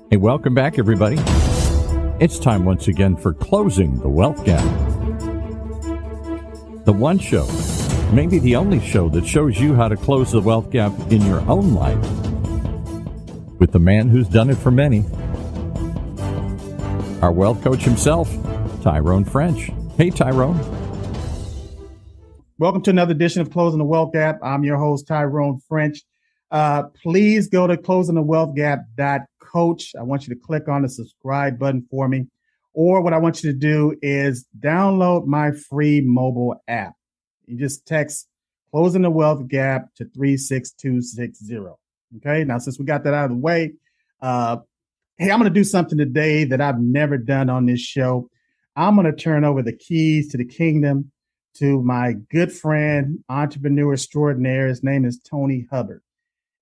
Hey, welcome back, everybody. It's time once again for Closing the Wealth Gap. The one show, maybe the only show, that shows you how to close the wealth gap in your own life with the man who's done it for many, our wealth coach himself, Tyrone French. Hey, Tyrone. Welcome to another edition of Closing the Wealth Gap. I'm your host, Tyrone French. Please go to closingthewellthgap.coach. I want you to click on the subscribe button for me. Or what I want you to do is download my free mobile app. You just text Closing the Wealth Gap to 36260. Okay. Now, since we got that out of the way, hey, I'm going to do something today that I've never done on this show. I'm going to turn over the keys to the kingdom to my good friend, entrepreneur extraordinaire. His name is Tony Hubbard.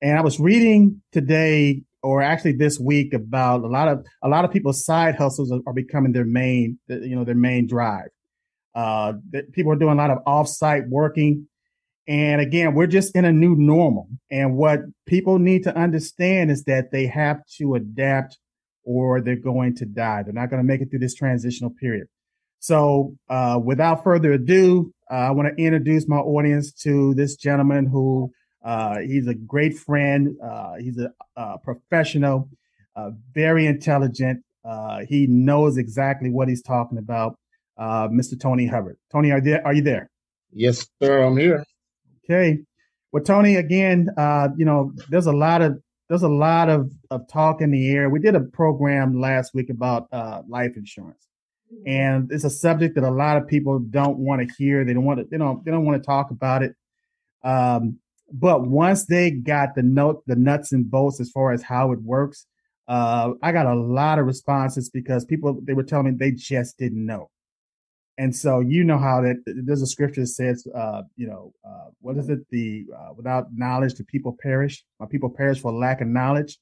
And I was reading today, or actually this week, about a lot of people's side hustles are becoming their main drive. People are doing a lot of off-site working. And again, we're just in a new normal. And what people need to understand is that they have to adapt or they're going to die. They're not going to make it through this transitional period. So without further ado, I want to introduce my audience to this gentleman who he's a great friend. He's a professional, very intelligent. He knows exactly what he's talking about. Mr. Tony Hubbard. Tony, are you there? Yes, sir. I'm here. Okay. Well, Tony, again, there's a lot of talk in the air. We did a program last week about life insurance, and it's a subject that a lot of people don't want to hear. They don't want to talk about it. But once they got the nuts and bolts as far as how it works, I got a lot of responses because they were telling me they just didn't know. And so you know how that there's a scripture that says, what is it? Without knowledge, the people perish. My people perish for lack of knowledge.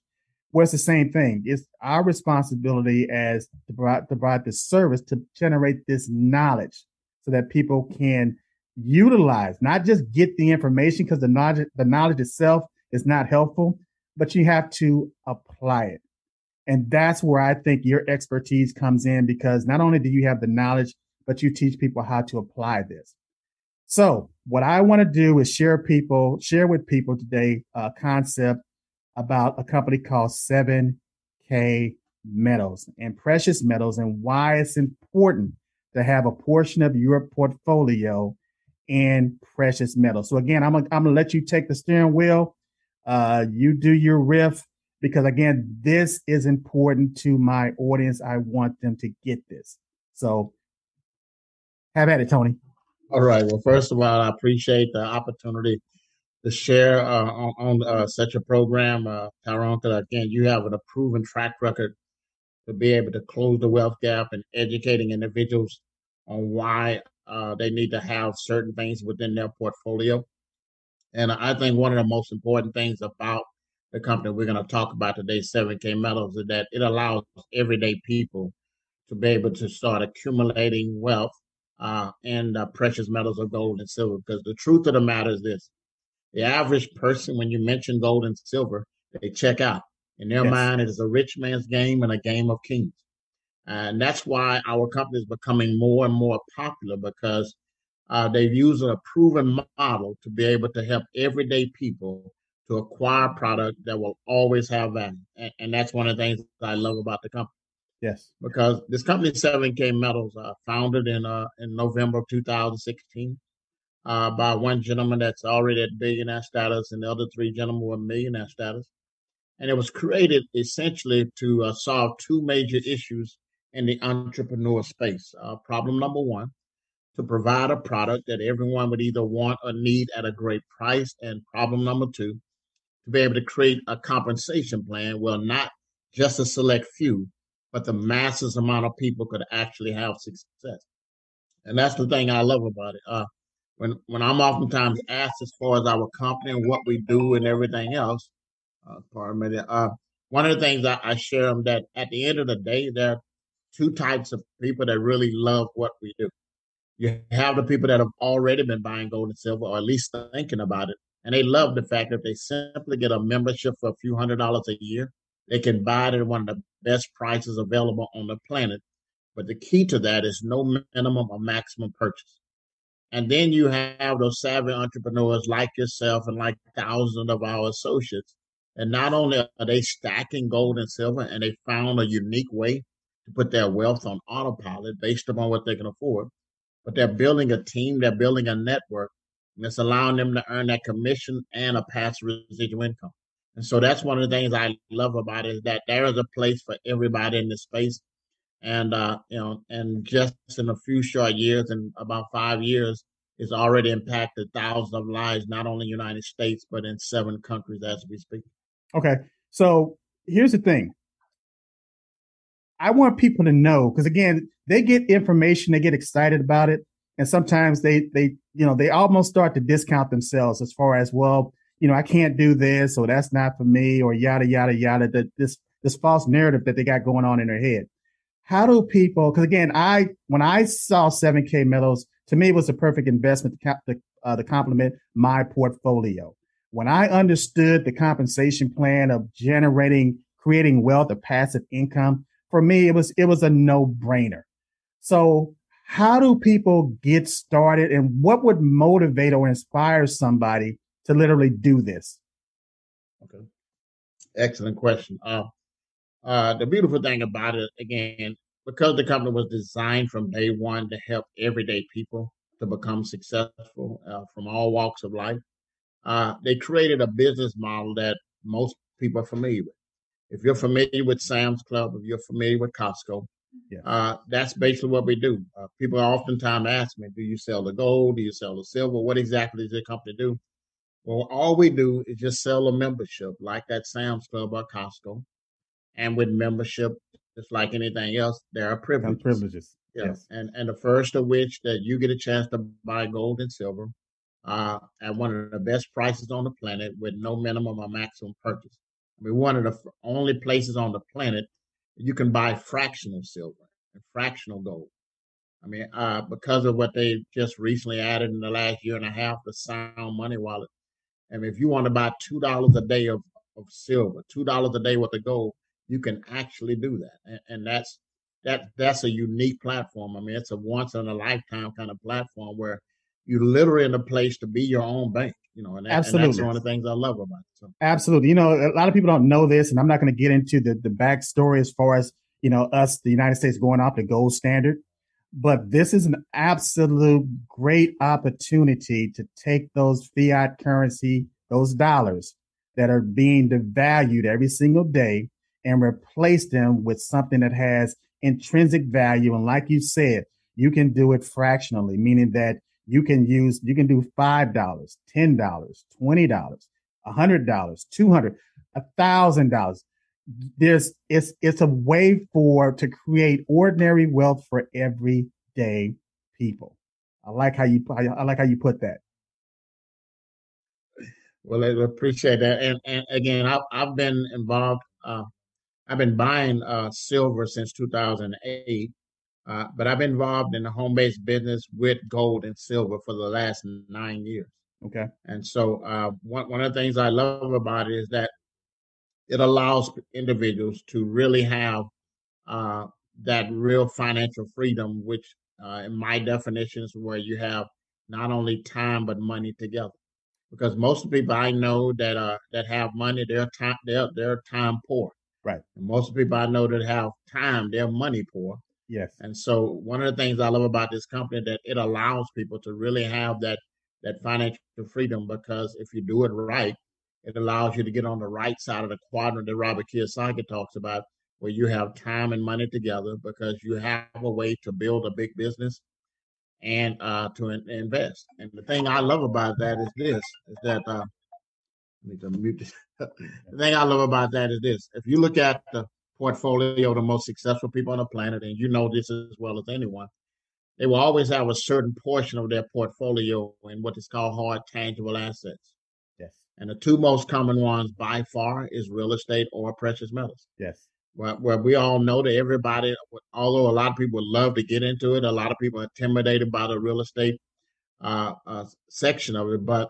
Well, it's the same thing. It's our responsibility as to provide this service to generate this knowledge so that people can utilize, not just get the information, because the knowledge itself is not helpful, but you have to apply it. And that's where I think your expertise comes in, because not only do you have the knowledge, but you teach people how to apply this. So what I want to do is share with people today a concept about a company called 7K Metals and precious metals, and why it's important to have a portion of your portfolio in precious metals. So again, I'm gonna let you take the steering wheel. You do your riff, because again, this is important to my audience. I want them to get this. So have at it, Tony. All right. Well, first of all, I appreciate the opportunity to share on such a program, Tyrone, because again, you have a proven track record to be able to close the wealth gap and educating individuals on why they need to have certain things within their portfolio. And I think one of the most important things about the company we're going to talk about today, 7K Metals, is that it allows everyday people to be able to start accumulating wealth in precious metals of gold and silver. Because the truth of the matter is this: the average person, when you mention gold and silver, they check out. In their mind, it is a rich man's game and a game of kings. And that's why our company is becoming more and more popular, because they've used a proven model to be able to help everyday people to acquire a product that will always have value. And that's one of the things I love about the company. Yes. Because this company, 7K Metals, founded in November of 2016 by one gentleman that's already at billionaire status, and the other three gentlemen were millionaire status. And it was created essentially to solve two major issues in the entrepreneur space. Problem number one, to provide a product that everyone would either want or need at a great price. And problem number two, to be able to create a compensation plan where not just a select few, but the masses amount of people could actually have success. And that's the thing I love about it. When I'm oftentimes asked as far as our company and what we do and everything else, one of the things I share them that at the end of the day, there are two types of people that really love what we do. You have the people that have already been buying gold and silver, or at least thinking about it. And they love the fact that they simply get a membership for a few $100s a year. They can buy it at one of the best prices available on the planet. But the key to that is no minimum or maximum purchase. And then you have those savvy entrepreneurs like yourself and like thousands of our associates. And not only are they stacking gold and silver, and they found a unique way to put their wealth on autopilot based upon what they can afford, but they're building a team, they're building a network, and it's allowing them to earn that commission and a passive residual income. And so that's one of the things I love about it is that there is a place for everybody in this space. And and just in a few short years, in about 5 years, it's already impacted thousands of lives, not only in the United States but in 7 countries as we speak. Okay. So here's the thing. I want people to know because again, they get information, they get excited about it, and sometimes they almost start to discount themselves as far as well, I can't do this or that's not for me or yada yada yada. That this false narrative that they got going on in their head. How do people? Because again, when I saw 7K Metals, to me it was the perfect investment to complement my portfolio. When I understood the compensation plan of creating wealth or passive income, for me, it was a no-brainer. So how do people get started and what would motivate or inspire somebody to literally do this? Okay. Excellent question. The beautiful thing about it, again, because the company was designed from day one to help everyday people to become successful from all walks of life, they created a business model that most people are familiar with. If you're familiar with Sam's Club, if you're familiar with Costco, Yes. That's basically what we do. People oftentimes ask me, do you sell the gold? Do you sell the silver? What exactly does your company do? Well, all we do is just sell a membership like that Sam's Club or Costco. And with membership, just like anything else, there are Comes privileges. privileges. Yeah. Yes. And the first of which that you get a chance to buy gold and silver at one of the best prices on the planet with no minimum or maximum purchase. I mean, one of the only places on the planet you can buy fractional silver and fractional gold. I mean, because of what they just recently added in the last year and a half, the Sound Money Wallet. I mean, if you want to buy $2 a day of silver, $2 a day worth of gold, you can actually do that, and that's a unique platform. I mean, it's a once in a lifetime kind of platform where you're literally in a place to be your own bank, and that's Absolutely. one of the things I love about it. So. Absolutely. A lot of people don't know this, and I'm not going to get into the backstory as far as, us, the United States, going off the gold standard. But this is an absolute great opportunity to take those fiat currency, those dollars that are being devalued every single day and replace them with something that has intrinsic value. And like you said, you can do it fractionally, meaning that you can do $5, $10, $20, $100, $200, $1,000. It's a way to create ordinary wealth for everyday people. I like how you put that. Well, I appreciate that, and again, I've been involved. I've been buying silver since 2008, but I've been involved in the home-based business with gold and silver for the last 9 years. Okay. And so one of the things I love about it is that it allows individuals to really have uh, that real financial freedom, which in my definition is where you have not only time but money together. Because most of the people I know that have money, they're time poor. Right. And most of the people I know that have time, they're money poor. Yes. And so one of the things I love about this company that it allows people to really have that financial freedom because if you do it right, it allows you to get on the right side of the quadrant that Robert Kiyosaki talks about, where you have time and money together because you have a way to build a big business and to invest. And the thing I love about that is that I need to mute this. The thing I love about that is this: if you look at the portfolio of the most successful people on the planet, and you know this as well as anyone, they will always have a certain portion of their portfolio in what is called hard tangible assets. Yes. And the two most common ones by far is real estate or precious metals. Yes. Where we all know that everybody, although a lot of people would love to get into it, a lot of people are intimidated by the real estate section of it. But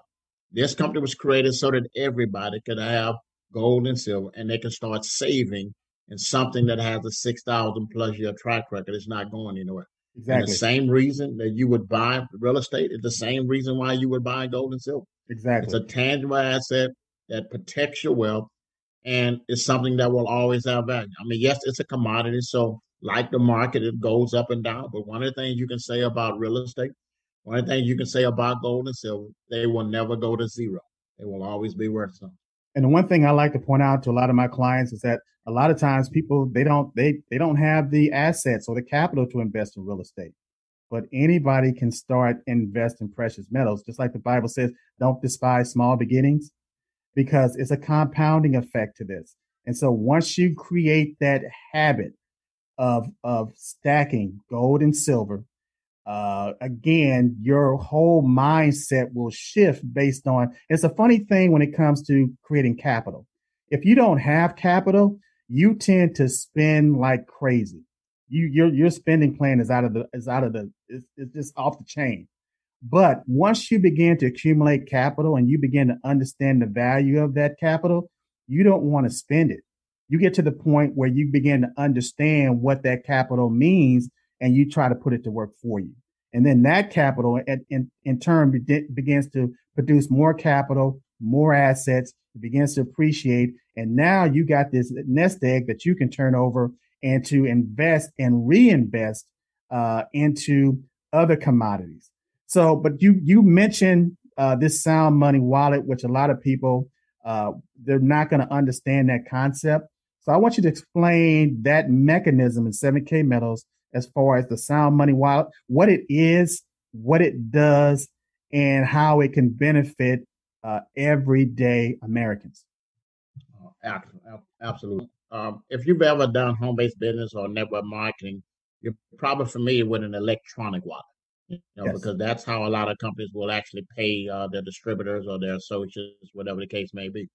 This company was created so that everybody could have gold and silver, and they can start saving in something that has a 6,000 plus year track record. It's not going anywhere. And the Exactly. same reason that you would buy real estate is the same reason why you would buy gold and silver. It's Exactly. a tangible asset that protects your wealth, and it's something that will always have value. I mean, yes, it's a commodity. So, like the market, it goes up and down. But one of the things you can say about real estate, one of the things you can say about gold and silver, they will never go to zero. They will always be worth something. And the one thing I like to point out to a lot of my clients is that a lot of times people they don't have the assets or the capital to invest in real estate. But anybody can start invest in precious metals, just like the Bible says, don't despise small beginnings, because it's a compounding effect to this. And so once you create that habit of stacking gold and silver, again, your whole mindset will shift based on. It's a funny thing when it comes to creating capital. If you don't have capital, you tend to spend like crazy. Your spending plan is it's just off the chain. But once you begin to accumulate capital and you begin to understand the value of that capital, you don't want to spend it. You get to the point where you begin to understand what that capital means and you try to put it to work for you. And then that capital in turn begins to produce more capital, more assets, it begins to appreciate. And now you got this nest egg that you can turn over and to invest and reinvest into other commodities. So, but you mentioned this sound money wallet, which a lot of people they're not going to understand that concept. So, I want you to explain that mechanism in 7K Metals as far as the sound money wallet, what it is, what it does, and how it can benefit everyday Americans. Absolutely. If you've ever done home-based business or network marketing, you're probably familiar with an electronic wallet. Yes. Because that's how a lot of companies will actually pay their distributors or their associates, whatever the case may be.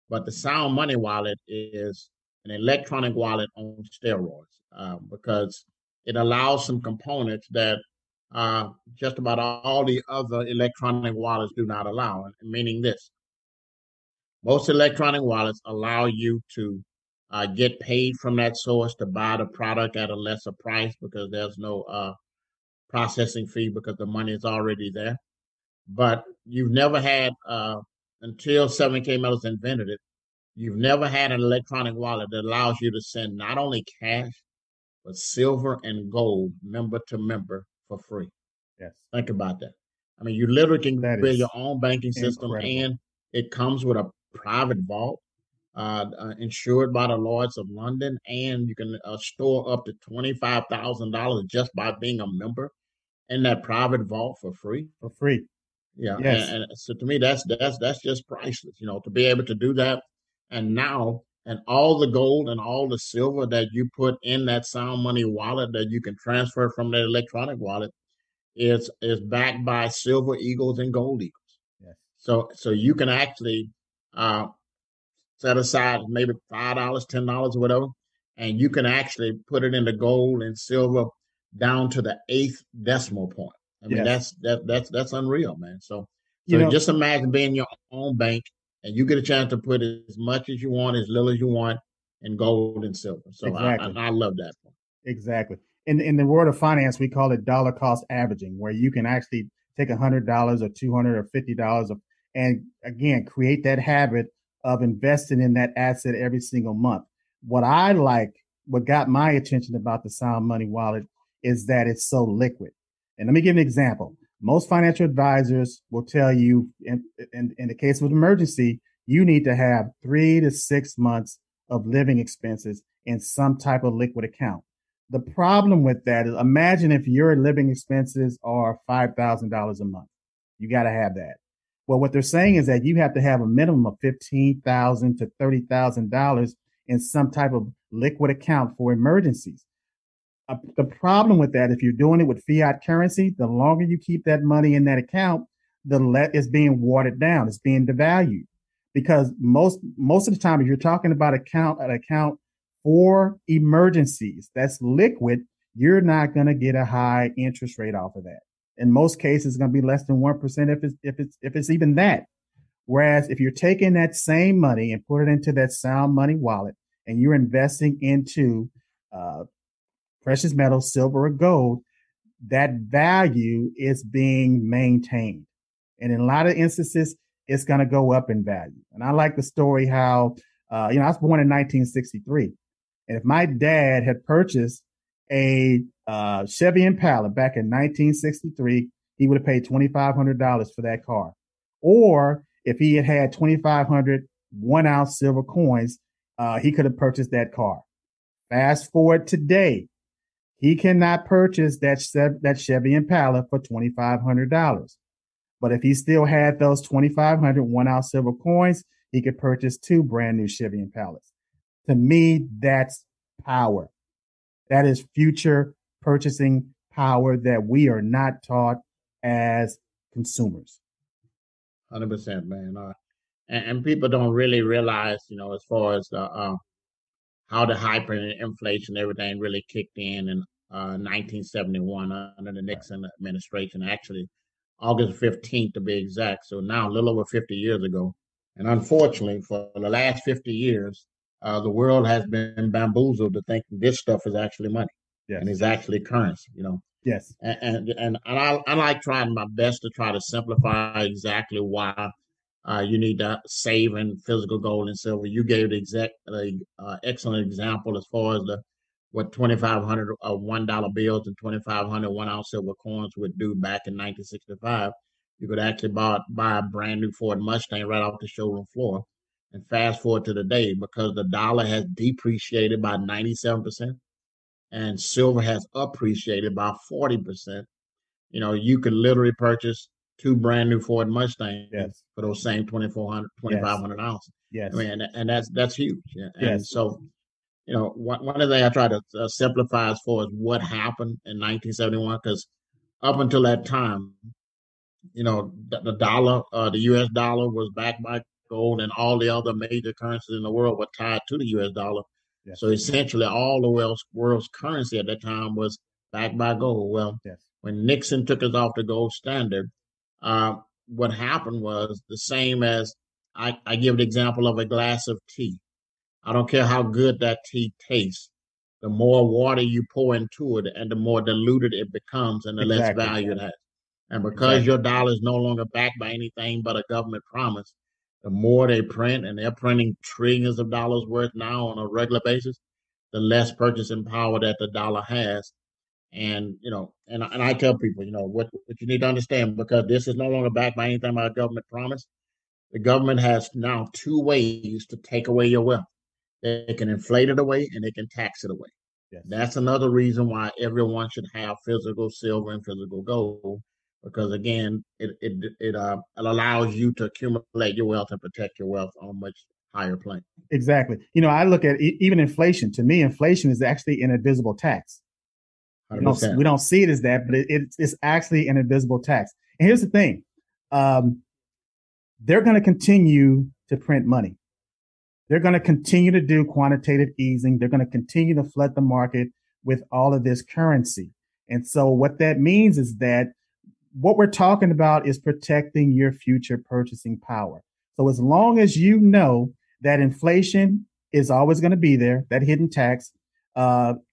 But the Sound Money Wallet is an electronic wallet on steroids because it allows some components that just about all the other electronic wallets do not allow. Meaning this, most electronic wallets allow you to get paid from that source to buy the product at a lesser price because there's no processing fee because the money is already there. But you've never had, until 7K Metals invented it, you've never had an electronic wallet that allows you to send not only cash, but silver and gold member to member for free. Yes. Think about that. I mean, you literally can build your own banking system, incredible. and it comes with a private vault insured by the Lloyds of London, and you can store up to $25,000 just by being a member in that private vault for free. For free. Yeah, Yes. and so to me, that's just priceless. To be able to do that, and now, and all the gold and all the silver that you put in that Sound Money wallet that you can transfer from that electronic wallet is backed by silver eagles and gold eagles. Yes. So you can actually uh, set aside maybe $5, $10, or whatever, and you can actually put it into gold and silver down to the eighth decimal point. I mean, Yes. that's unreal, man. So just imagine being your own bank and you get a chance to put as much as you want, as little as you want, in gold and silver. So exactly. I love that point. Exactly. In the world of finance, we call it dollar cost averaging, where you can actually take $100 or $200 or $50 and again create that habit of investing in that asset every single month. What got my attention about the Sound Money Wallet is that it's so liquid. And let me give an example. Most financial advisors will tell you, in the case of an emergency, you need to have 3 to 6 months of living expenses in some type of liquid account. The problem with that is, imagine if your living expenses are $5,000 a month. You got to have that. Well, what they're saying is that you have to have a minimum of $15,000 to $30,000 in some type of liquid account for emergencies. The problem with that, if you're doing it with fiat currency, the longer you keep that money in that account, the less it's being watered down. It's being devalued because most of the time, if you're talking about an account for emergencies that's liquid, you're not going to get a high interest rate off of that. In most cases, it's going to be less than 1% if it's even that. Whereas if you're taking that same money and put it into that sound money wallet and you're investing into uh, precious metals, silver or gold, that value is being maintained. And in a lot of instances, it's going to go up in value. And I like the story how, I was born in 1963. And if my dad had purchased a Chevy Impala back in 1963, he would have paid $2,500 for that car. Or if he had had 2,500 1 ounce silver coins, he could have purchased that car. Fast forward today, he cannot purchase that Chevy Impala for $2,500. But if he still had those 2,500 1 ounce silver coins, he could purchase two brand new Chevy Impalas. To me, that's power. That is future purchasing power that we are not taught as consumers. 100%, man. And people don't really realize, as far as how the hyperinflation, everything really kicked in 1971 under the Nixon administration. Actually, August 15th to be exact. So now a little over 50 years ago. And unfortunately, for the last 50 years, the world has been bamboozled to think this stuff is actually money and is actually currency. Yes. And I like trying my best to try to simplify exactly why you need to save in physical gold and silver. You gave the excellent example as far as what 2,500 $1 bills and 2,500 1 ounce silver coins would do back in 1965. You could actually buy a brand new Ford Mustang right off the showroom floor. And fast forward to today, because the dollar has depreciated by 97% and silver has appreciated by 40%, you could literally purchase two brand new Ford Mustangs for those same 2,500 ounces. Yes. I mean, and that's huge. And yes. so, one of the things I try to simplify as far as what happened in 1971, because up until that time, the dollar, the U.S. dollar was backed by gold, and all the other major currencies in the world were tied to the U.S. dollar. Yes. So essentially, all the world's currency at that time was backed by gold. Well, when Nixon took us off the gold standard, uh, what happened was the same as I give the example of a glass of tea. I don't care how good that tea tastes. The more water you pour into it, and the more diluted it becomes, and the less value it has. And because your dollar is no longer backed by anything but a government promise, the more they print, and they're printing trillions of dollars worth now on a regular basis, the less purchasing power that the dollar has. And and I tell people, what you need to understand, because this is no longer backed by anything but a government promise. The government has now two ways to take away your wealth. They can inflate it away and they can tax it away. Yes. That's another reason why everyone should have physical silver and physical gold, because again, it allows you to accumulate your wealth and protect your wealth on a much higher plane. Exactly. I look at even inflation. To me, inflation is actually an invisible tax. We don't see it as that, but it's actually an invisible tax. And here's the thing. They're going to continue to print money. They're going to continue to do quantitative easing. They're going to continue to flood the market with all of this currency. And so what that means is that what we're talking about is protecting your future purchasing power. So as long as you know that inflation is always going to be there, that hidden tax,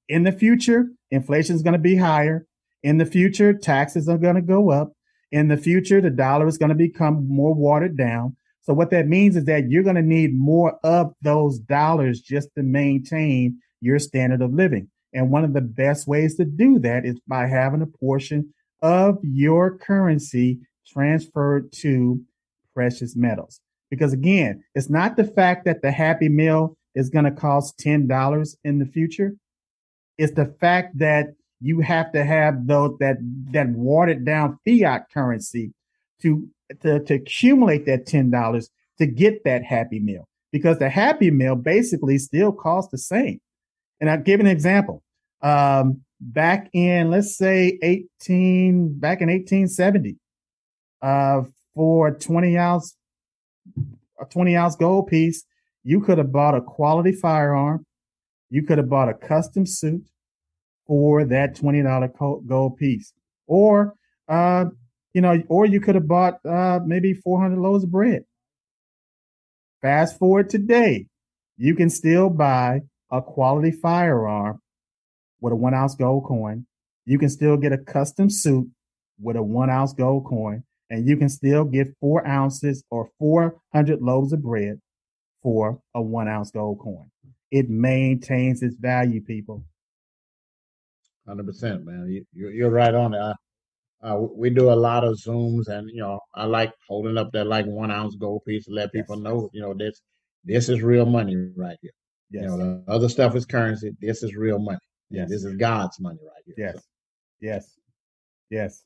in the future, inflation is going to be higher. In the future, taxes are going to go up. In the future, the dollar is going to become more watered down. So what that means is that you're going to need more of those dollars just to maintain your standard of living. And one of the best ways to do that is by having a portion of your currency transferred to precious metals. Because again, it's not the fact that the Happy Meal is going to cost $10 in the future. It's the fact that you have to have that watered down fiat currency to accumulate that $10 to get that Happy Meal, because the Happy Meal basically still costs the same. And I'll give an example. Back in, let's say, 1870, for a 20 ounce gold piece, you could have bought a quality firearm. You could have bought a custom suit for that $20 gold piece, or or you could have bought maybe 400 loaves of bread. Fast forward today, you can still buy a quality firearm with a 1 ounce gold coin. You can still get a custom suit with a 1 ounce gold coin, and you can still get 4 ounces or 400 loaves of bread for a 1 ounce gold coin. It maintains its value, people. 100%, man. You're right on it. We do a lot of Zooms, and I like holding up that like 1 ounce gold piece to let people Yes, know, this is real money right here. yes, The other stuff is currency. This is real money, and yes, this is God's money right here. So, yes, yes, yes.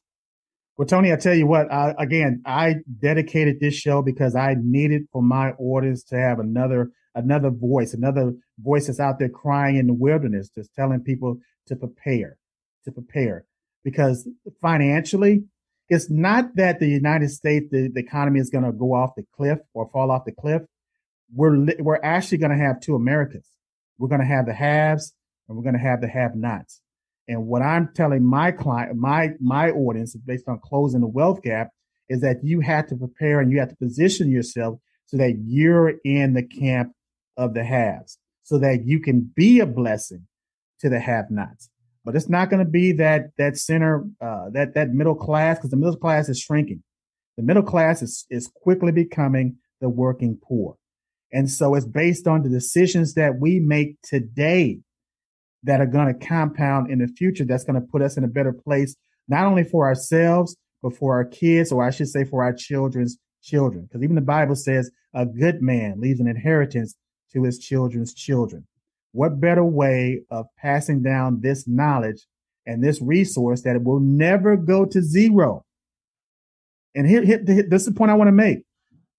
Well, Tony, I tell you what, I dedicated this show because I needed for my audience to have another voice that's out there crying in the wilderness, just telling people to prepare, to prepare. Because financially, it's not that the United States, the economy is going to go off the cliff or fall off the cliff. We're actually going to have two Americas. We're going to have the haves and we're going to have the have-nots. And what I'm telling my client, my audience, based on closing the wealth gap, is that you have to prepare and you have to position yourself so that you're in the camp of the haves, so that you can be a blessing to the have-nots. But it's not going to be that center, that middle class, because the middle class is shrinking. The middle class is quickly becoming the working poor. And so it's based on the decisions that we make today that are going to compound in the future, that's going to put us in a better place, not only for ourselves, but for our kids, or I should say for our children's children. Because even the Bible says a good man leaves an inheritance to his children's children. What better way of passing down this knowledge and this resource that it will never go to zero? And this is the point I want to make.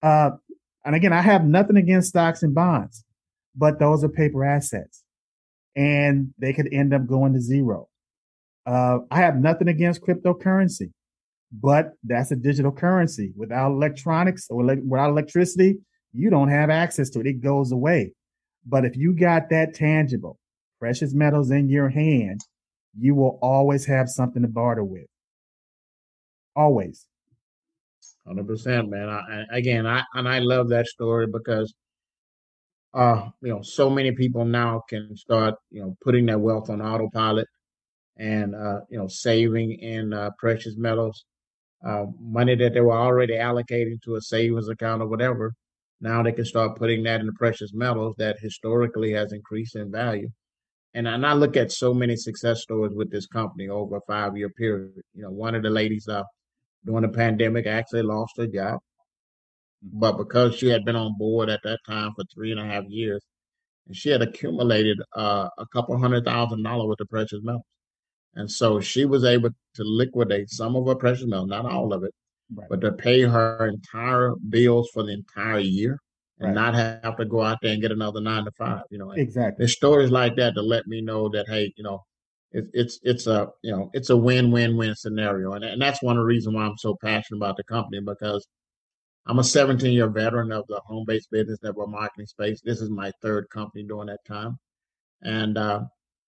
And again, I have nothing against stocks and bonds, but those are paper assets and they could end up going to zero. I have nothing against cryptocurrency, but that's a digital currency. Without electronics or without electricity, you don't have access to it. It goes away. But if you got that tangible, precious metals in your hand, you will always have something to barter with. Always. 100%, man. I love that story because so many people now can start putting their wealth on autopilot and saving in precious metals, money that they were already allocating to a savings account or whatever. Now they can start putting that into precious metals that historically has increased in value. And I look at so many success stories with this company over a 5 year period. One of the ladies during the pandemic actually lost her job, but because she had been on board at that time for 3.5 years, and she had accumulated a couple $100,000 worth of precious metals. And so she was able to liquidate some of her precious metals, not all of it, Right. but to pay her entire bills for the entire year and Right. not have to go out there and get another 9 to 5. And Exactly. there's stories like that to let me know that, hey, it's a win-win-win scenario. And that's one of the reasons why I'm so passionate about the company, because I'm a 17-year veteran of the home-based business network marketing space. This is my third company during that time. And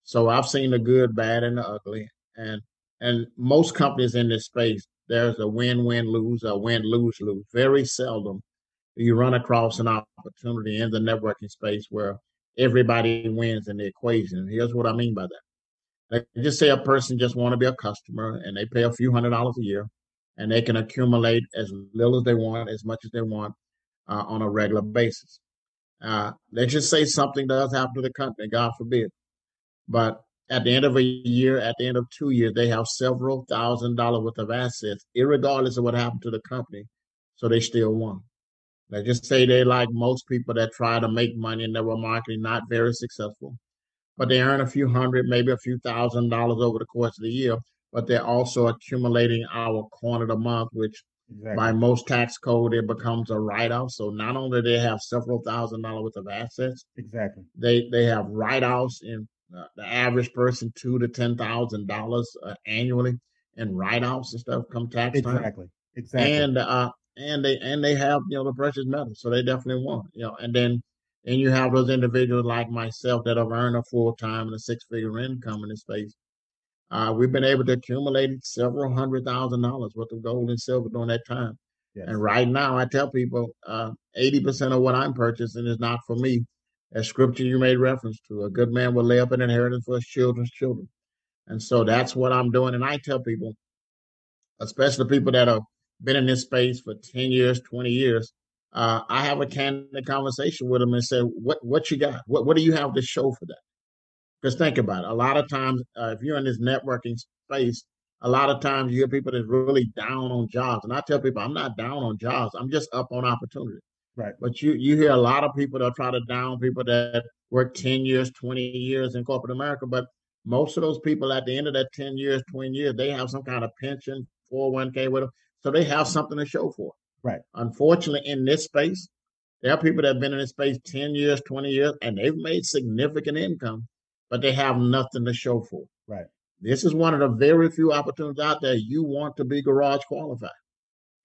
so I've seen the good, bad, and the ugly. And most companies in this space, there's a win-win-lose, a win-lose-lose. Very seldom do you run across an opportunity in the networking space where everybody wins in the equation. And here's what I mean by that. Like, just say a person just want to be a customer and they pay a few $100s a year, and they can accumulate as little as they want, as much as they want on a regular basis. Let's just say something does happen to the company, God forbid. But at the end of a year, at the end of 2 years, they have several $1,000s worth of assets, irregardless of what happened to the company. So they still won. Let's just say they, like most people that try to make money in network marketing, not very successful, but they earn a few hundred, maybe a few $1,000s over the course of the year. But they're also accumulating our corner of the month, which by Exactly. most tax code, it becomes a write-off. So not only do they have several $1,000s worth of assets, Exactly. they have write-offs in the average person $2,000 to $10,000 annually in write-offs and stuff come tax time. Exactly. Exactly. And they have the precious metals, so they definitely want and then you have those individuals like myself that have earned a full time and a six-figure income in this space. We've been able to accumulate several $100,000s worth of gold and silver during that time. Yes. And right now, I tell people 80% of what I'm purchasing is not for me. As scripture you made reference to, a good man will lay up an inheritance for his children's children. And so that's what I'm doing. And I tell people, especially people that have been in this space for 10 years, 20 years, I have a candid conversation with them and say, what you got? What do you have to show for that? Because think about it. A lot of times, if you're in this networking space, a lot of times you hear people that's really down on jobs. And I tell people, I'm not down on jobs. I'm just up on opportunity. Right. But you hear a lot of people that try to down people that work 10 years, 20 years in corporate America. But most of those people at the end of that 10 years, 20 years, they have some kind of pension, 401k with them. So they have something to show for. Right. Unfortunately, in this space, there are people that have been in this space 10 years, 20 years, and they've made significant income, but they have nothing to show for. Right. This is one of the very few opportunities out there you want to be garage qualified.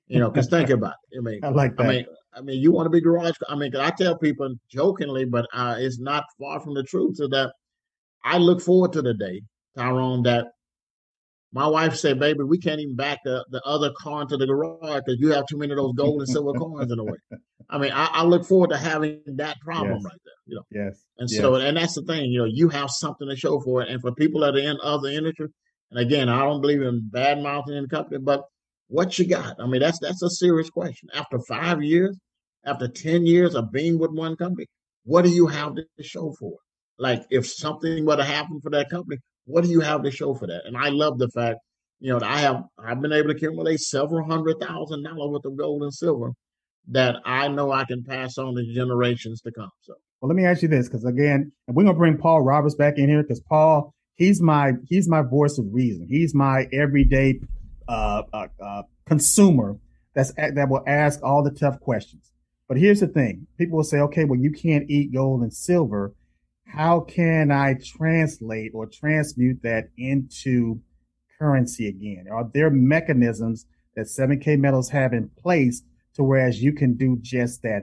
Because think about it. I like that. I mean, you want to be garage. I mean, I tell people jokingly, but it's not far from the truth. So that I look forward to the day, Tyrone, that my wife said, "Baby, we can't even back the other car into the garage because you have too many of those gold and silver coins in the way." I mean, I look forward to having that problem Yes. right there. Yes. And yes. so, and that's the thing, you have something to show for it. And for people that are in other industry, and again, I don't believe in bad mouthing in the company, but what you got? I mean, that's a serious question. After 5 years, after 10 years of being with one company, what do you have to show for it? Like if something were to happen for that company, what do you have to show for that? And I love the fact, that I've been able to accumulate several $100,000 worth of gold and silver that I know I can pass on to generations to come. So, well, let me ask you this, because again, and we're gonna bring Paul Roberts back in here because Paul, he's my voice of reason. He's my everyday consumer that will ask all the tough questions. But here's the thing: people will say, "Okay, well, you can't eat gold and silver. How can I translate or transmute that into currency again? Are there mechanisms that 7K Metals have in place to whereas you can do just that?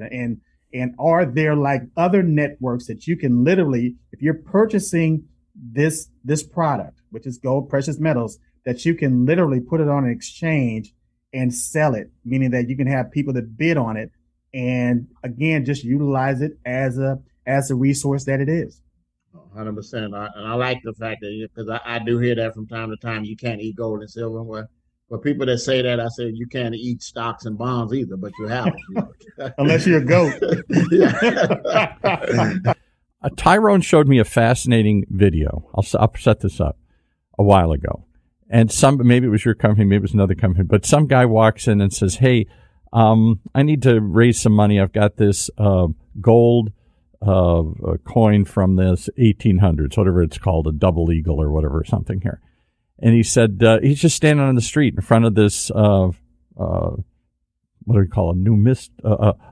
And are there like other networks that you can literally, if you're purchasing this product, which is gold, precious metals, that you can literally put it on an exchange and sell it, meaning that you can have people that bid on it and again, just utilize it as a resource that it is." 100%. And I like the fact that, because I do hear that from time to time, you can't eat gold and silver. Well, for people that say that, I say you can't eat stocks and bonds either, but you have them. Unless you're a goat. Tyrone showed me a fascinating video. I'll set this up a while ago. And maybe it was your company, maybe it was another company, but some guy walks in and says, "Hey, I need to raise some money. I've got this gold a coin from this 1800s, whatever it's called, a double eagle or whatever, something here." And he said, he's just standing on the street in front of this, what do we call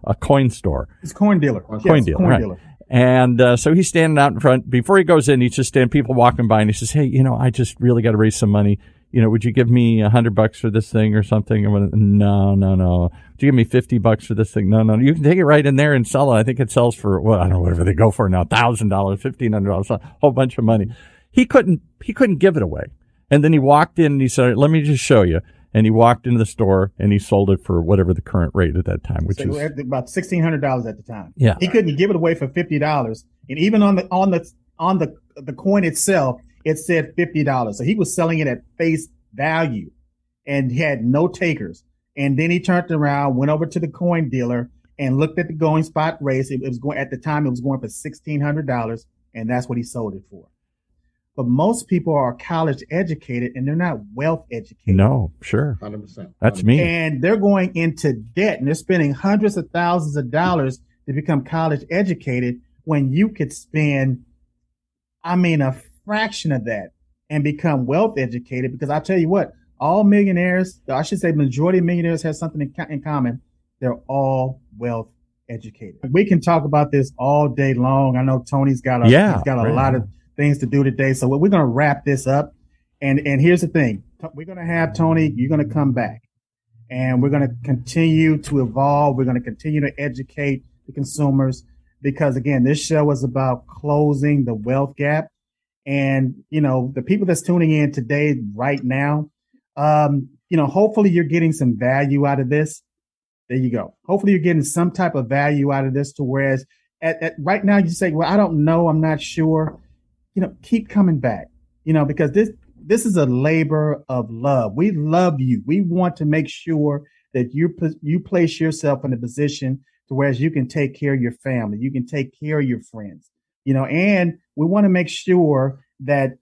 a coin store. It's coin dealer. Coin dealer, right. And so he's standing out in front. Before he goes in, he's just standing, people walking by, and he says, "Hey, I just really got to raise some money. Would you give me $100 for this thing or something?" I went, No. Would you give me $50 for this thing? No. You can take it right in there and sell it. I think it sells for, I don't know, whatever they go for now, $1,000, $1,500, a whole bunch of money. He couldn't give it away. And then he walked in and he said, "Let me just show you." And he walked into the store and he sold it for whatever the current rate at that time, which is about $1,600 at the time. Yeah. He couldn't give it away for $50. And even on the coin itself, it said $50. So he was selling it at face value and he had no takers. And then he turned around, went over to the coin dealer and looked at the going spot race. It was going, at the time, it was going for $1,600, and that's what he sold it for. But most people are college educated and they're not wealth educated. No, sure. 100%. That's me. And they're going into debt and they're spending hundreds of thousands of dollars to become college educated when you could spend, a fraction of that and become wealth educated. Because I tell you what, all millionaires, I should say majority of millionaires have something in common. They're all wealth educated. We can talk about this all day long. I know Tony's got a lot of things to do today. So we're going to wrap this up. And here's the thing. We're going to have Tony, you're going to come back and we're going to continue to evolve. We're going to continue to educate the consumers because again, this show is about closing the wealth gap. And, the people that's tuning in today, right now, hopefully you're getting some value out of this. There you go. Hopefully you're getting some type of value out of this to whereas at right now you say, well, I don't know, I'm not sure. Keep coming back, because this is a labor of love. We love you. We want to make sure that you place yourself in a position to whereas you can take care of your family, you can take care of your friends, and we want to make sure that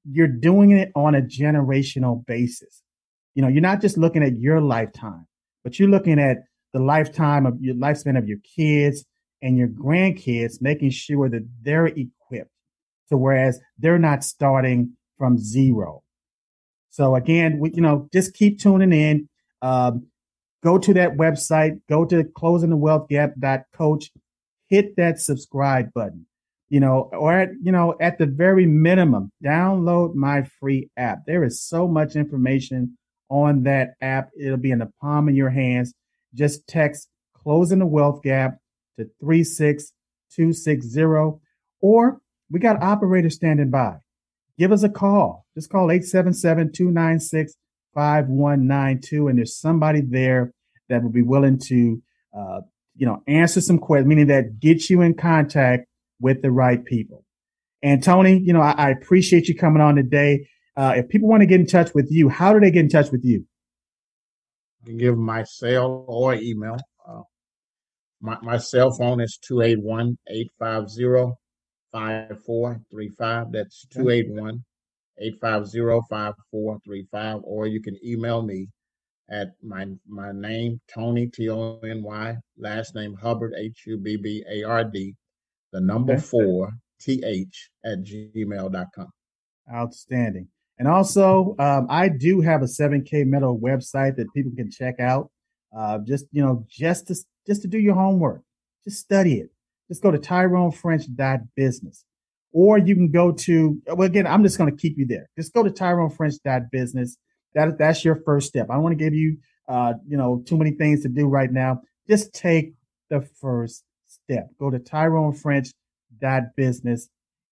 you're doing it on a generational basis. You're not just looking at your lifetime, but you're looking at the lifespan of your kids and your grandkids, making sure that they're equipped to whereas they're not starting from zero. So again, just keep tuning in. Go to that website, go to closingthewealthgap.coach, hit that subscribe button, or at the very minimum, download my free app. There is so much information on that app. It'll be in the palm of your hands. Just text Closing the Wealth Gap to 36260, or we got operators standing by. Give us a call. Just call 877-296-5192, and there's somebody there that will be willing to, answer some questions, meaning that get you in contact with the right people. And Tony, I appreciate you coming on today. If people want to get in touch with you, how do they get in touch with you? You can give my cell or email. My cell phone is 281-850-5435. That's 281-850-5435. Or you can email me at my name, Tony, Tony, last name Hubbard, Hubbard, the number 4, th@gmail.com. Outstanding. And also, I do have a 7K Metal website that people can check out. Just to do your homework, just study it. Just go to TyroneFrench.business, or you can go to. Well, again, I'm just going to keep you there. Just go to TyroneFrench.business. That's your first step. I don't want to give you, too many things to do right now. Just take the first step. Go to TyroneFrench.business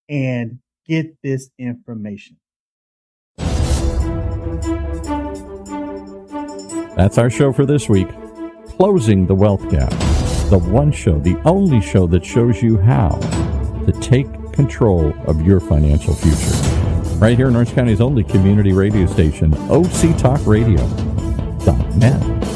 and get this information. That's our show for this week. Closing the Wealth Gap. The one show, the only show that shows you how to take control of your financial future. Right here in Orange County's only community radio station, OCTalkRadio.net.